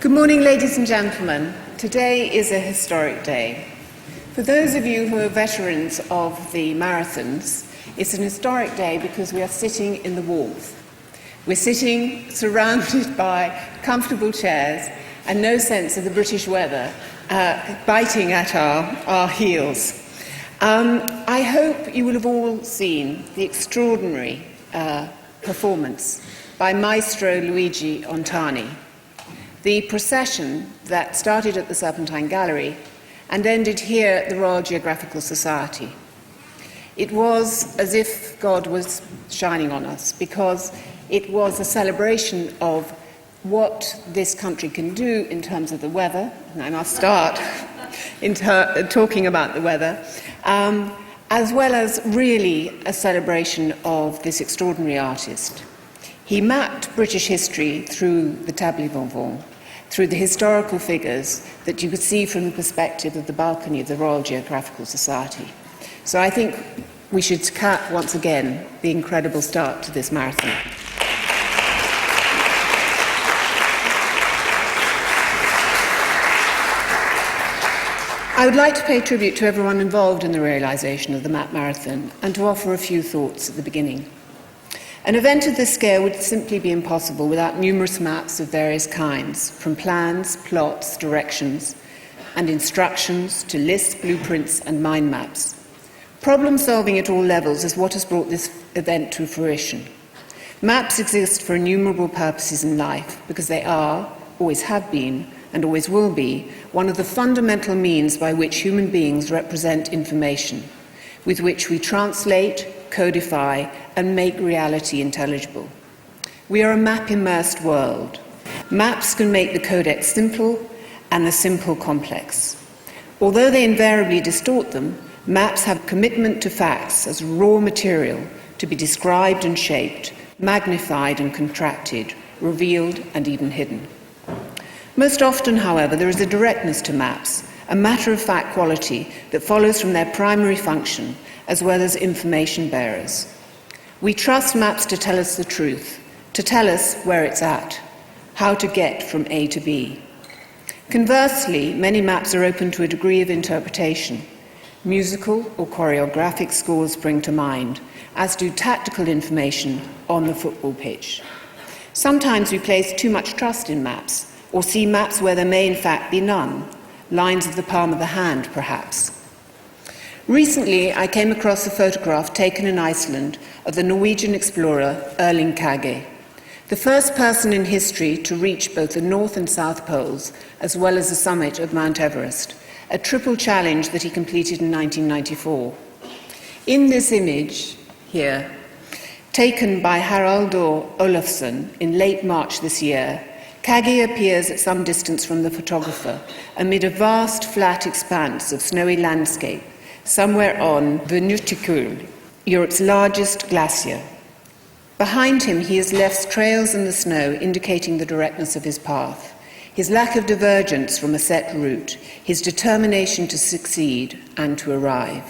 Good morning, ladies and gentlemen. Today is a historic day. For those of you who are veterans of the marathons, it's an historic day because we are sitting in the warmth. We're sitting surrounded by comfortable chairs and no sense of the British weather biting at our heels. I hope you will have all seen the extraordinary performance by Maestro Luigi Ontani. The procession that started at the Serpentine Gallery and ended here at the Royal Geographical Society. It was as if God was shining on us, because it was a celebration of what this country can do in terms of the weather, and I must start talking about the weather, as well as really a celebration of this extraordinary artist. He mapped British history through the table vivant, through the historical figures that you could see from the perspective of the balcony of the Royal Geographical Society. So I think we should cap once again the incredible start to this marathon. I would like to pay tribute to everyone involved in the realisation of the Map Marathon and to offer a few thoughts at the beginning. An event of this scale would simply be impossible without numerous maps of various kinds, from plans, plots, directions, and instructions to lists, blueprints, and mind maps. Problem solving at all levels is what has brought this event to fruition. Maps exist for innumerable purposes in life because they are, always have been, and always will be, one of the fundamental means by which human beings represent information, with which we translate, codify, and make reality intelligible. We are a map-immersed world. Maps can make the codex simple and the simple complex. Although they invariably distort them, maps have commitment to facts as raw material to be described and shaped, magnified and contracted, revealed and even hidden. Most often, however, there is a directness to maps, a matter-of-fact quality that follows from their primary function, as well as information bearers. We trust maps to tell us the truth, to tell us where it's at, how to get from A to B. Conversely, many maps are open to a degree of interpretation. Musical or choreographic scores spring to mind, as do tactical information on the football pitch. Sometimes we place too much trust in maps, or see maps where there may in fact be none, lines of the palm of the hand, perhaps. Recently, I came across a photograph taken in Iceland of the Norwegian explorer Erling Kagge, the first person in history to reach both the North and South Poles, as well as the summit of Mount Everest, a triple challenge that he completed in 1994. In this image here, taken by Haraldur Olafsson in late March this year, Kagge appears at some distance from the photographer, amid a vast flat expanse of snowy landscape, somewhere on Venustikul, Europe's largest glacier. Behind him, he has left trails in the snow indicating the directness of his path, his lack of divergence from a set route, his determination to succeed and to arrive.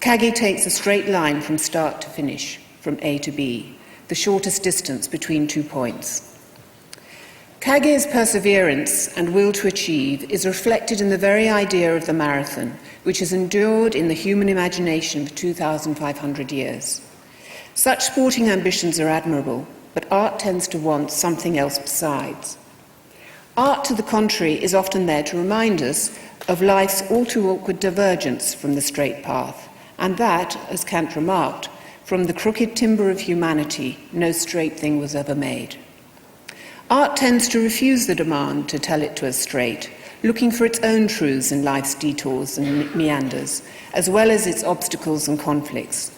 Kagge takes a straight line from start to finish, from A to B, the shortest distance between 2 points. Kagge's perseverance and will to achieve is reflected in the very idea of the marathon, which has endured in the human imagination for 2,500 years. Such sporting ambitions are admirable, but art tends to want something else besides. Art, to the contrary, is often there to remind us of life's all too awkward divergence from the straight path, and that, as Kant remarked, from the crooked timber of humanity, no straight thing was ever made. Art tends to refuse the demand to tell it to us straight, looking for its own truths in life's detours and meanders, as well as its obstacles and conflicts.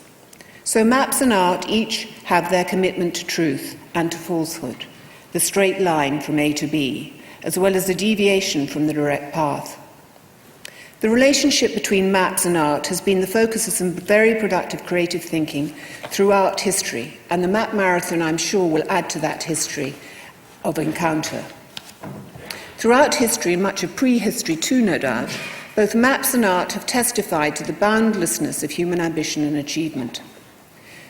So maps and art each have their commitment to truth and to falsehood, the straight line from A to B, as well as the deviation from the direct path. The relationship between maps and art has been the focus of some very productive creative thinking throughout history, and the Map Marathon, I'm sure, will add to that history of encounter. Throughout history, much of prehistory too, no doubt, both maps and art have testified to the boundlessness of human ambition and achievement.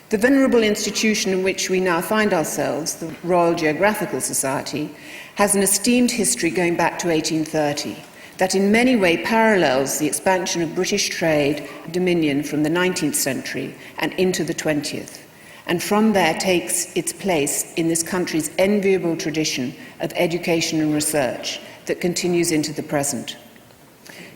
The venerable institution in which we now find ourselves, the Royal Geographical Society, has an esteemed history going back to 1830 that in many ways parallels the expansion of British trade and dominion from the 19th century and into the 20th, and from there takes its place in this country's enviable tradition of education and research that continues into the present.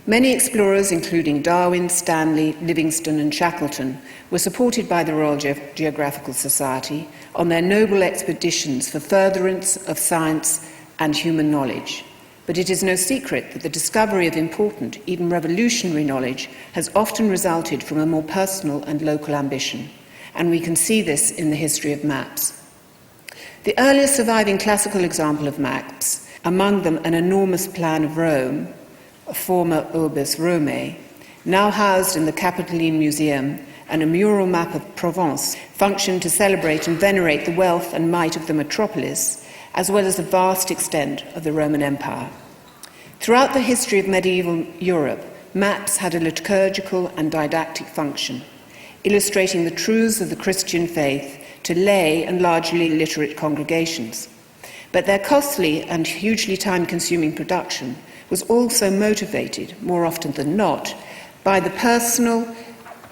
Many explorers, including Darwin, Stanley, Livingstone and Shackleton, were supported by the Royal Geographical Society on their noble expeditions for furtherance of science and human knowledge. But it is no secret that the discovery of important, even revolutionary knowledge has often resulted from a more personal and local ambition, and we can see this in the history of maps. The earliest surviving classical example of maps, among them an enormous plan of Rome, a former Urbis Romae, now housed in the Capitoline Museum, and a mural map of Provence, functioned to celebrate and venerate the wealth and might of the metropolis, as well as the vast extent of the Roman Empire. Throughout the history of medieval Europe, maps had a liturgical and didactic function, illustrating the truths of the Christian faith to lay and largely literate congregations. But their costly and hugely time-consuming production was also motivated, more often than not, by the personal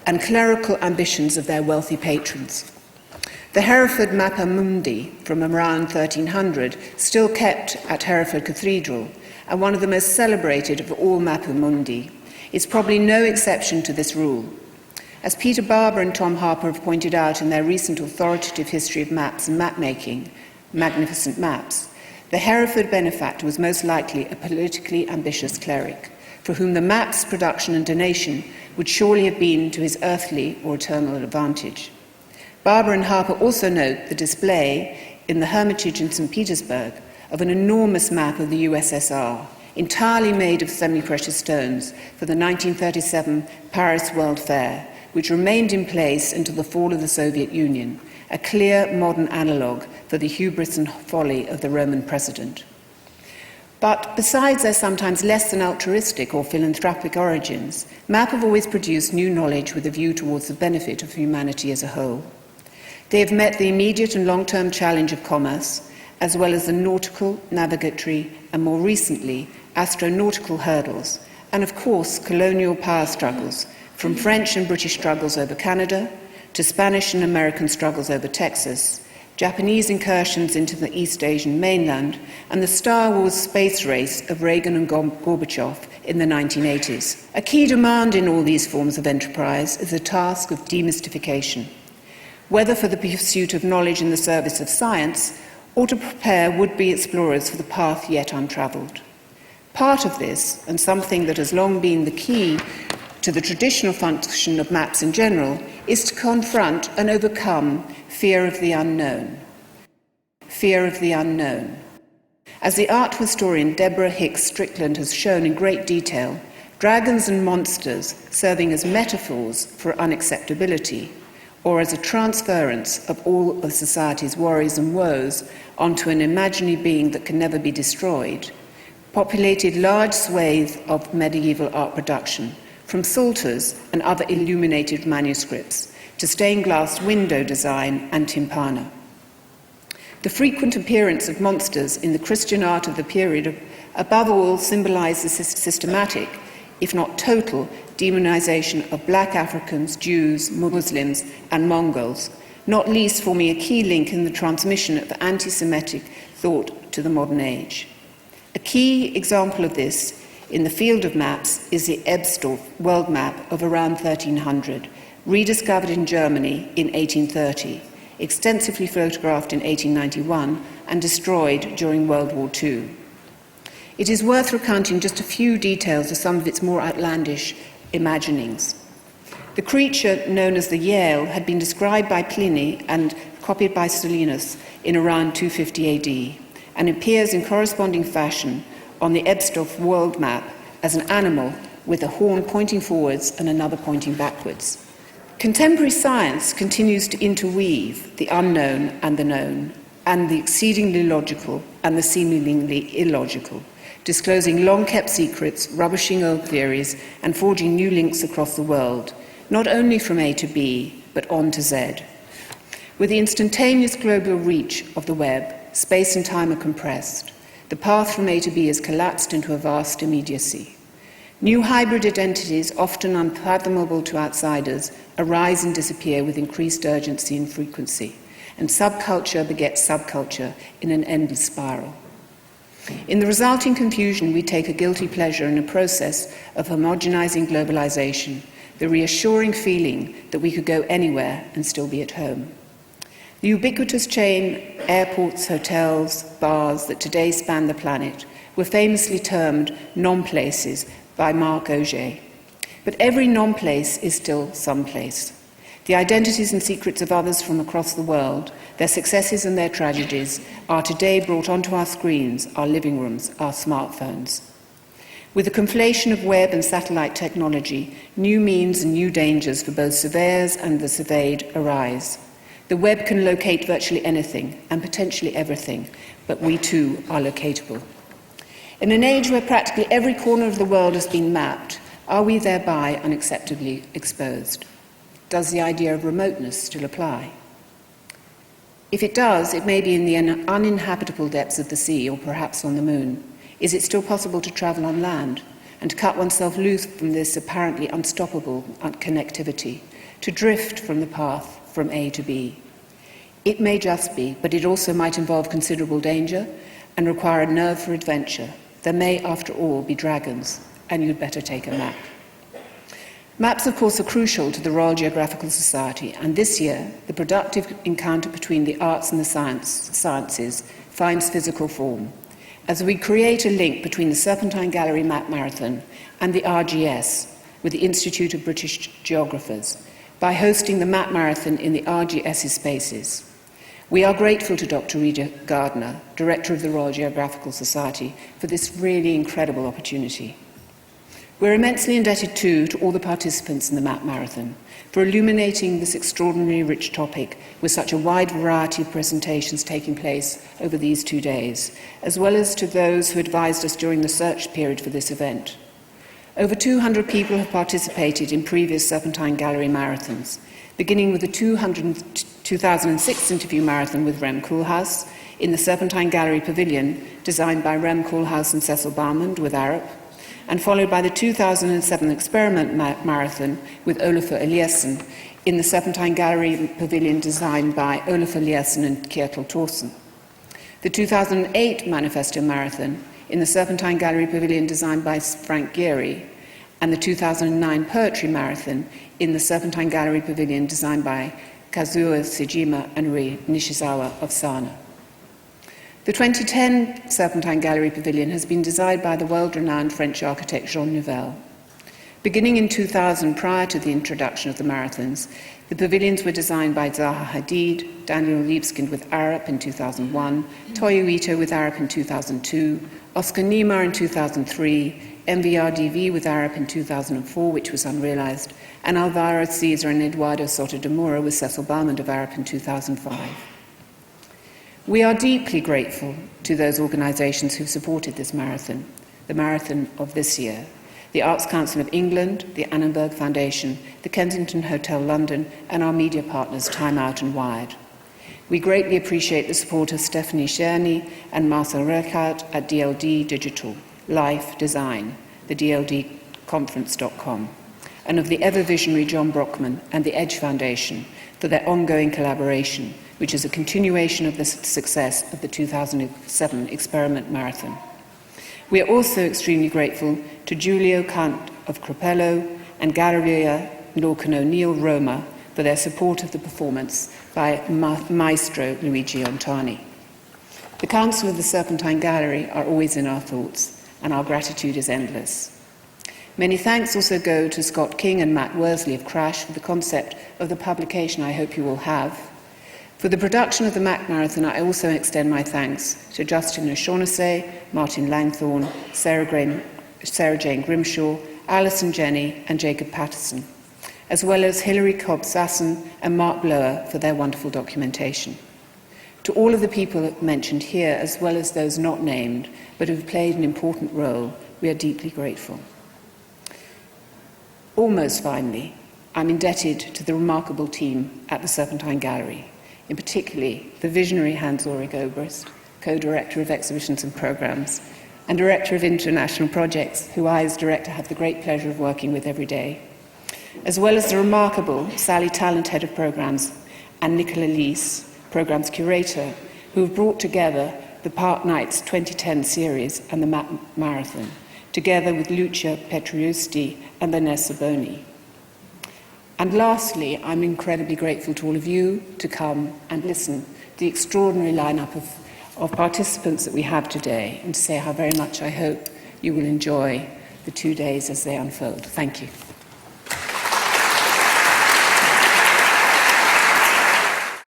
and clerical ambitions of their wealthy patrons. The Hereford Mappa Mundi from around 1300, still kept at Hereford Cathedral, and one of the most celebrated of all Mappa Mundi, is probably no exception to this rule. As Peter Barber and Tom Harper have pointed out in their recent authoritative history of maps and map-making, Magnificent Maps, the Hereford benefactor was most likely a politically ambitious cleric, for whom the map's production and donation would surely have been to his earthly or eternal advantage. Barber and Harper also note the display in the Hermitage in St. Petersburg of an enormous map of the USSR, entirely made of semi-precious stones, for the 1937 Paris World Fair, which remained in place until the fall of the Soviet Union, a clear modern analogue for the hubris and folly of the Roman president. But besides their sometimes less than altruistic or philanthropic origins, maps have always produced new knowledge with a view towards the benefit of humanity as a whole. They have met the immediate and long-term challenge of commerce, as well as the nautical, navigatory, and more recently, astronautical hurdles, and of course, colonial power struggles, from French and British struggles over Canada, to Spanish and American struggles over Texas, Japanese incursions into the East Asian mainland, and the Star Wars space race of Reagan and Gorbachev in the 1980s. A key demand in all these forms of enterprise is the task of demystification, whether for the pursuit of knowledge in the service of science or to prepare would-be explorers for the path yet untravelled. Part of this, and something that has long been the key to the traditional function of maps in general, is to confront and overcome fear of the unknown. Fear of the unknown. As the art historian Deborah Hicks Strickland has shown in great detail, dragons and monsters serving as metaphors for unacceptability, or as a transference of all of society's worries and woes onto an imaginary being that can never be destroyed, populated large swathes of medieval art production, from psalters and other illuminated manuscripts to stained glass window design and timpana. The frequent appearance of monsters in the Christian art of the period above all symbolized the systematic, if not total, demonization of black Africans, Jews, Muslims, and Mongols, not least forming a key link in the transmission of anti-Semitic thought to the modern age. A key example of this in the field of maps is the Ebsdorf world map of around 1300, rediscovered in Germany in 1830, extensively photographed in 1891, and destroyed during World War II. It is worth recounting just a few details of some of its more outlandish imaginings. The creature known as the Yale had been described by Pliny and copied by Solinus in around 250 AD, and appears in corresponding fashion on the Ebsdorf world map as an animal with a horn pointing forwards and another pointing backwards. Contemporary science continues to interweave the unknown and the known, and the exceedingly logical and the seemingly illogical, disclosing long-kept secrets, rubbishing old theories, and forging new links across the world, not only from A to B, but on to Z. With the instantaneous global reach of the web, space and time are compressed. The path from A to B has collapsed into a vast immediacy. New hybrid identities, often unfathomable to outsiders, arise and disappear with increased urgency and frequency, and subculture begets subculture in an endless spiral. In the resulting confusion, we take a guilty pleasure in a process of homogenizing globalization, the reassuring feeling that we could go anywhere and still be at home. The ubiquitous chain airports, hotels, bars that today span the planet were famously termed non-places by Marc Auger. But every non-place is still someplace. The identities and secrets of others from across the world, their successes and their tragedies, are today brought onto our screens, our living rooms, our smartphones. With the conflation of web and satellite technology, new means and new dangers for both surveyors and the surveyed arise. The web can locate virtually anything and potentially everything, but we too are locatable. In an age where practically every corner of the world has been mapped, are we thereby unacceptably exposed? Does the idea of remoteness still apply? If it does, it may be in the uninhabitable depths of the sea or perhaps on the moon. Is it still possible to travel on land and to cut oneself loose from this apparently unstoppable connectivity, to drift from the path from A to B? It may just be, but it also might involve considerable danger and require a nerve for adventure. There may, after all, be dragons, and you'd better take a map. Maps, of course, are crucial to the Royal Geographical Society, and this year, the productive encounter between the arts and the sciences finds physical form, as we create a link between the Serpentine Gallery Map Marathon and the RGS, with the Institute of British Geographers, by hosting the Map Marathon in the RGS's spaces. We are grateful to Dr. Rita Gardner, Director of the Royal Geographical Society, for this really incredible opportunity. We're immensely indebted too to all the participants in the Map Marathon for illuminating this extraordinarily rich topic with such a wide variety of presentations taking place over these 2 days, as well as to those who advised us during the search period for this event. Over 200 people have participated in previous Serpentine Gallery Marathons, beginning with the 2006 interview marathon with Rem Koolhaas in the Serpentine Gallery Pavilion, designed by Rem Koolhaas and Cecil Balmond with Arup, and followed by the 2007 experiment marathon with Olafur Eliasson in the Serpentine Gallery Pavilion, designed by Olafur Eliasson and Kjetil Thorsen. The 2008 Manifesto Marathon in the Serpentine Gallery Pavilion, designed by Frank Gehry, and the 2009 Poetry Marathon in the Serpentine Gallery Pavilion, designed by Kazuo Sejima and Rei Nishizawa of Sana. The 2010 Serpentine Gallery Pavilion has been designed by the world-renowned French architect Jean Nouvel. Beginning in 2000, prior to the introduction of the marathons, the pavilions were designed by Zaha Hadid, Daniel Libeskind with Arup in 2001, Toyo Ito with Arup in 2002, Oscar Niemeyer in 2003, MVRDV with Arup in 2004, which was unrealized, and Alvaro Caesar and Eduardo Soto de Moura with Cecil Balmond of Arup in 2005. We are deeply grateful to those organisations who supported this marathon, the marathon of this year: the Arts Council of England, the Annenberg Foundation, the Kensington Hotel London, and our media partners Time Out and Wired. We greatly appreciate the support of Stephanie Czerny and Marcel Reichert at DLD Digital, Life Design, the DLDconference.com, and of the ever-visionary John Brockman and the Edge Foundation for their ongoing collaboration, which is a continuation of the success of the 2007 Experiment Marathon. We are also extremely grateful to Giulio Kant of Cropello and Galleria Lorcan O'Neill Roma for their support of the performance by Maestro Luigi Ontani. The Council of the Serpentine Gallery are always in our thoughts, and our gratitude is endless. Many thanks also go to Scott King and Matt Worsley of Crash for the concept of the publication I hope you will have. For the production of the Map Marathon, I also extend my thanks to Justin O'Shaughnessy, Martin Langthorne, Sarah Jane Grimshaw, Alison Jenny, and Jacob Patterson, as well as Hilary Cobb-Sasson and Mark Blower for their wonderful documentation. To all of the people mentioned here, as well as those not named, but who have played an important role, we are deeply grateful. Almost finally, I'm indebted to the remarkable team at the Serpentine Gallery, in particular the visionary Hans-Ulrich Obrist, co-director of exhibitions and programmes, and director of international projects, who I, as director, have the great pleasure of working with every day, as well as the remarkable Sally Talent, head of programmes, and Nicola Lees, programmes curator, who have brought together the Park Nights 2010 series and the Map Marathon, together with Lucia Petriusti and Vanessa Boni. And lastly, I'm incredibly grateful to all of you to come and listen to the extraordinary lineup of participants that we have today, and to say how very much I hope you will enjoy the 2 days as they unfold. Thank you.